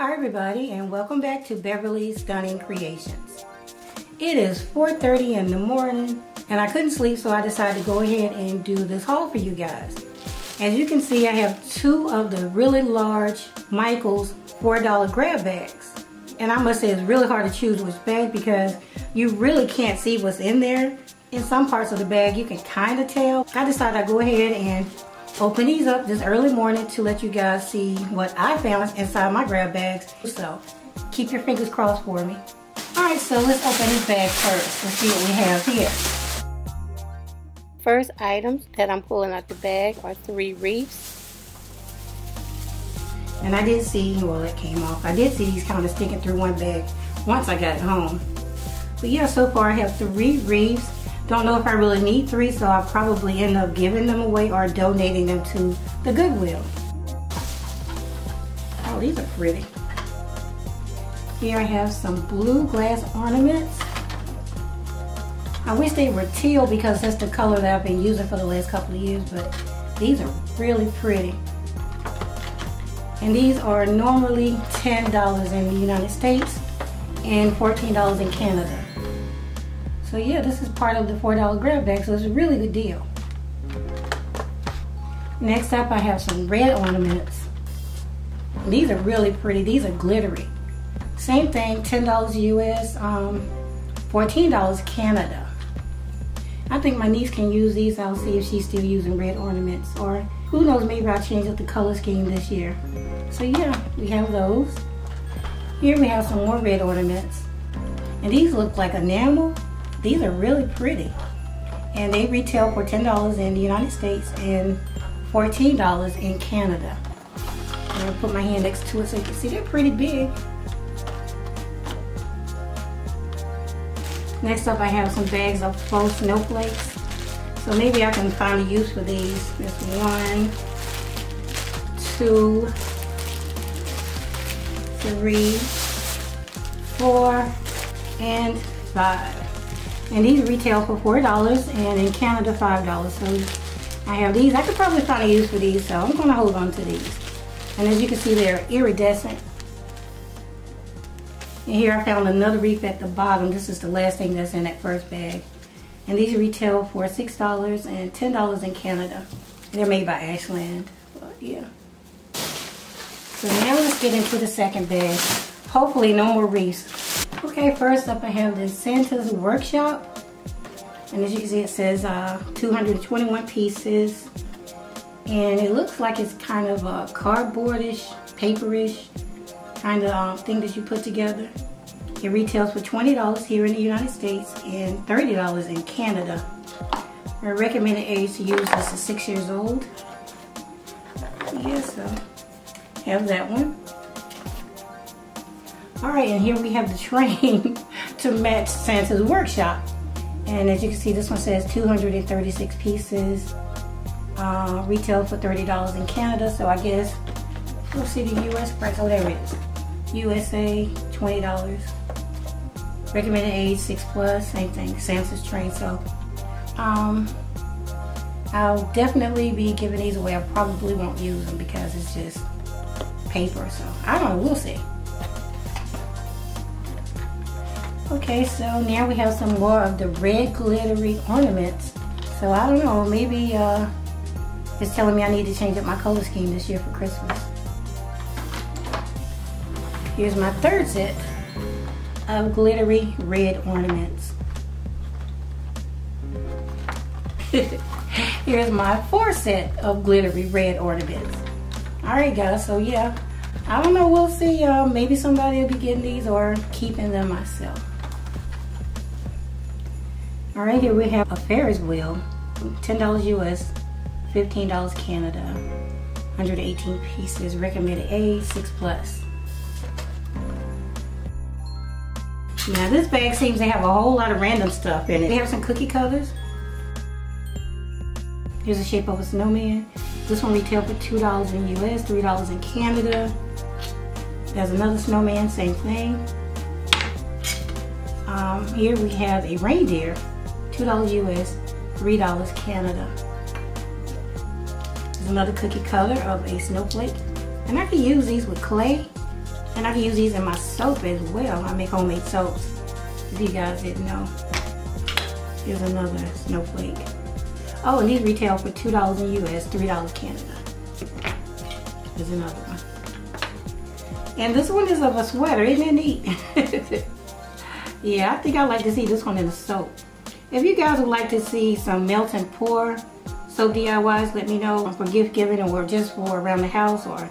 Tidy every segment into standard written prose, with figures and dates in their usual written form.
Hi everybody, and welcome back to Beverly's Stunning Creations. It is 4:30 in the morning and I couldn't sleep, so I decided to go ahead and do this haul for you guys. As you can see, I have two of the really large Michaels $4 grab bags. And I must say it's really hard to choose which bag because you really can't see what's in there. In some parts of the bag you can kind of tell. I decided I'd go ahead and open these up this early morning to let you guys see what I found inside my grab bags. So keep your fingers crossed for me. Alright, so let's open this bag first and see what we have here. First items that I'm pulling out the bag are 3 wreaths. And I did see, well, it came off. I did see these kind of sticking through one bag once I got home. But yeah, so far I have 3 wreaths. Don't know if I really need 3, so I'll probably end up giving them away or donating them to the Goodwill. Oh, these are pretty. Here I have some blue glass ornaments. I wish they were teal because that's the color that I've been using for the last couple of years, but these are really pretty. And these are normally $10 in the United States and $14 in Canada. So yeah, this is part of the $4 grab bag, so it's a really good deal. Next up, I have some red ornaments. These are really pretty. These are glittery. Same thing, $10 US, $14 Canada. I think my niece can use these. I'll see if she's still using red ornaments, or who knows, maybe I'll change up the color scheme this year. So yeah, we have those. Here we have some more red ornaments. And these look like enamel. These are really pretty, and they retail for $10 in the United States and $14 in Canada. I'm going to put my hand next to it so you can see they're pretty big. Next up, I have some bags of faux snowflakes. So maybe I can find a use for these. There's 1, 2, 3, 4, and 5. And these retail for $4 and in Canada $5. So I have these. I could probably find a use for these, so I'm going to hold on to these. And as you can see, they're iridescent. And here I found another wreath at the bottom. This is the last thing that's in that first bag. And these retail for $6 and $10 in Canada. They're made by Ashland. But yeah. So now let's get into the second bag. Hopefully no more wreaths. Okay, first up I have this Santa's Workshop, and as you can see it says 221 pieces, and it looks like it's kind of a cardboardish, paperish kind of thing that you put together. It retails for $20 here in the United States and $30 in Canada. Our recommended age to use this is 6 years old. Yeah, so have that one. Alright, and here we have the train to match Santa's Workshop. And as you can see, this one says 236 pieces. Retail for $30 in Canada, so I guess we'll see the US price. Oh, there it is. USA, $20. Recommended age 6+, same thing, Santa's train. So I'll definitely be giving these away. I probably won't use them because it's just paper, so I don't know, we'll see. Okay, so now we have some more of the red glittery ornaments. So I don't know, maybe it's telling me I need to change up my color scheme this year for Christmas. Here's my third set of glittery red ornaments. Here's my fourth set of glittery red ornaments. Alright guys, so yeah, I don't know, we'll see. Maybe somebody will be getting these or keeping them myself. Alright, here we have a Ferris wheel, $10 US, $15 Canada, 118 pieces, recommended age 6+. Now this bag seems to have a whole lot of random stuff in it. We have some cookie cutters. Here's the shape of a snowman. This one retails for $2 in US, $3 in Canada. There's another snowman, same thing. Here we have a reindeer, $2 US, $3 Canada. There's another cookie cutter of a snowflake. And I can use these with clay And I can use these in my soap as well. I make homemade soaps, if you guys didn't know. Here's another snowflake. Oh, and these retail for $2 in US, $3 Canada. Here's another one. And this one is of a sweater, isn't it neat? Yeah, I think I'd like to see this one in a soap. If you guys would like to see some melt and pour soap DIYs, let me know for gift giving or just for around the house or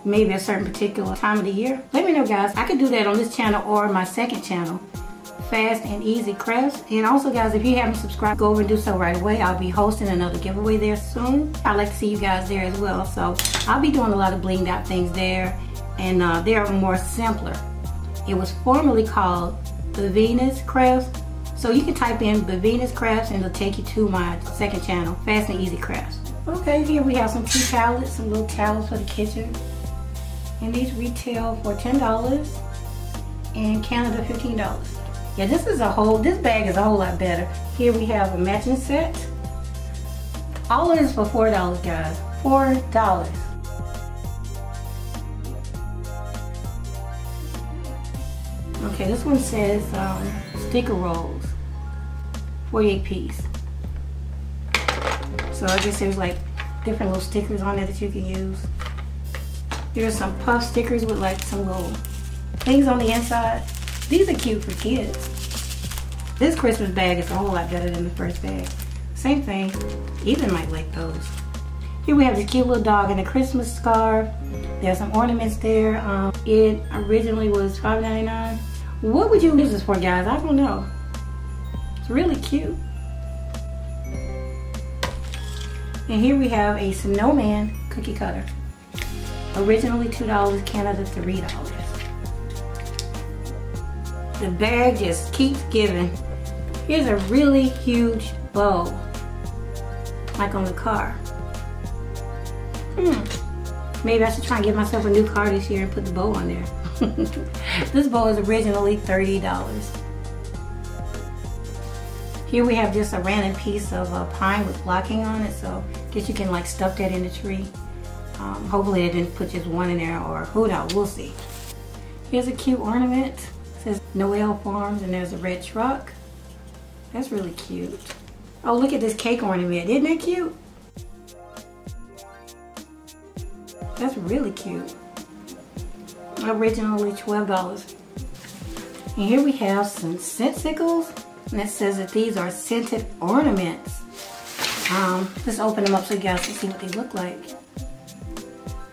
maybe a certain particular time of the year. Let me know, guys. I could do that on this channel or my second channel, Fast and Easy Crafts. And also, guys, if you haven't subscribed, go over and do so right away. I'll be hosting another giveaway there soon. I'd like to see you guys there as well. So I'll be doing a lot of blinged out things there, and they are more simpler. It was formerly called Bevenus Crafts. So you can type in Bevenus Crafts and it'll take you to my second channel, Fast and Easy Crafts. Okay, here we have some tea towels, some little towels for the kitchen. And these retail for $10 and Canada $15. Yeah, this bag is a whole lot better. Here we have a matching set. All of this for $4, guys. $4. Okay, this one says sticker rolls, 48 piece. So I guess there's like different little stickers on there that you can use. There's some puff stickers with like some little things on the inside. These are cute for kids. This Christmas bag is a whole lot better than the first bag. Same thing, Ethan might like those. Here we have this cute little dog in a Christmas scarf. There's some ornaments there. It originally was $5.99. What would you use this for, guys? I don't know. It's really cute. And here we have a snowman cookie cutter. Originally $2, Canada $3. The bag just keeps giving. Here's a really huge bow, like on the car. Maybe I should try and get myself a new car this year and put the bow on there. This bow is originally $30. Here we have just a random piece of pine with blocking on it, so I guess you can like stuff that in the tree. Hopefully they didn't put just one in there, or who knows, we'll see. Here's a cute ornament. It says Noel Farms and there's a red truck. That's really cute. Oh, look at this cake ornament. Isn't that cute? That's really cute. Originally $12. And here we have some scentsicles. And it says that these are scented ornaments. Let's open them up so you guys can see what they look like.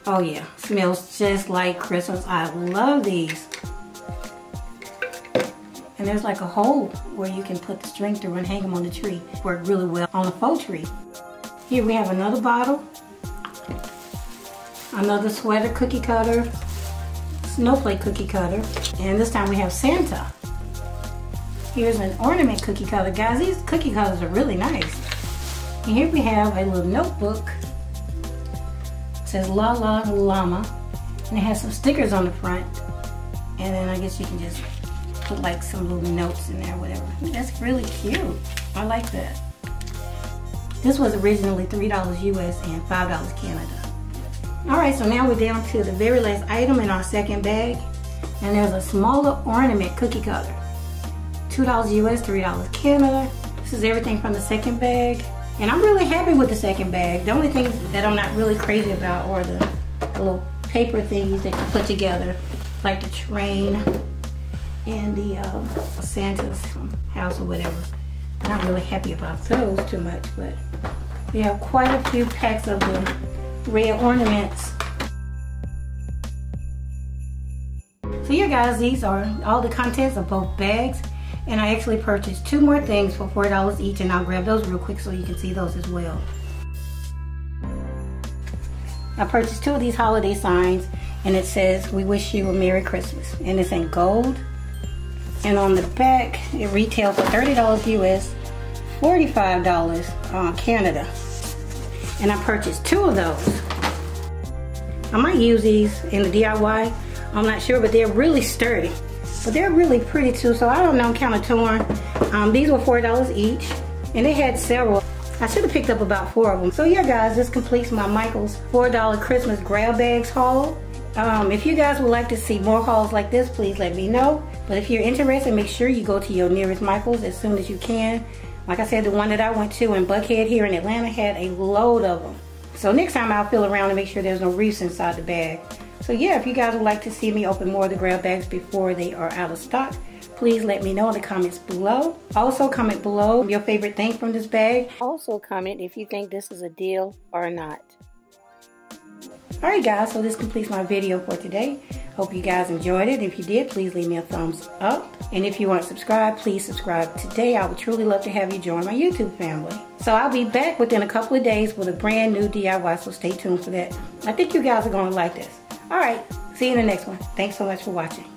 Oh yeah, smells just like Christmas. I love these. And there's like a hole where you can put the string through and hang them on the tree. Work really well on a faux tree. Here we have another bottle. Another sweater cookie cutter. Snowflake cookie cutter. And this time we have Santa. Here's an ornament cookie cutter. Guys, these cookie cutters are really nice. And here we have a little notebook. It says La La Llama. And it has some stickers on the front. And then I guess you can just put like some little notes in there, whatever. That's really cute. I like that. This was originally $3 US and $5 Canada. Alright, so now we're down to the very last item in our second bag. And there's a smaller ornament cookie cutter. $2 US, $3 Canada. This is everything from the second bag. And I'm really happy with the second bag. The only thing that I'm not really crazy about are the little paper thingies that you put together. Like the train and the Santa's house or whatever. I'm not really happy about those too much, but we have quite a few packs of the red ornaments. So yeah guys, these are all the contents of both bags. And I actually purchased 2 more things for $4 each, and I'll grab those real quick so you can see those as well. I purchased 2 of these holiday signs, and it says, "We wish you a Merry Christmas." And it's in gold. And on the back, it retailed for $30 US, $45 Canada. And I purchased 2 of those. I might use these in the DIY. I'm not sure, but they're really sturdy. But they're really pretty too, so I don't know, I'm kind of torn. These were $4 each, and they had several. I should have picked up about 4 of them. So yeah guys, this completes my Michael's $4 Christmas grab bags haul. If you guys would like to see more hauls like this, please let me know. But if you're interested, make sure you go to your nearest Michael's as soon as you can. Like I said, the one that I went to in Buckhead here in Atlanta had a load of them. So next time I'll feel around and make sure there's no reefs inside the bag. So yeah, if you guys would like to see me open more of the grab bags before they are out of stock, please let me know in the comments below. Also comment below your favorite thing from this bag. Also comment if you think this is a deal or not. Alright guys, so this completes my video for today. Hope you guys enjoyed it. If you did, please leave me a thumbs up. And if you aren't subscribed, please subscribe today. I would truly love to have you join my YouTube family. So I'll be back within a couple of days with a brand new DIY, so stay tuned for that. I think you guys are going to like this. Alright, see you in the next one. Thanks so much for watching.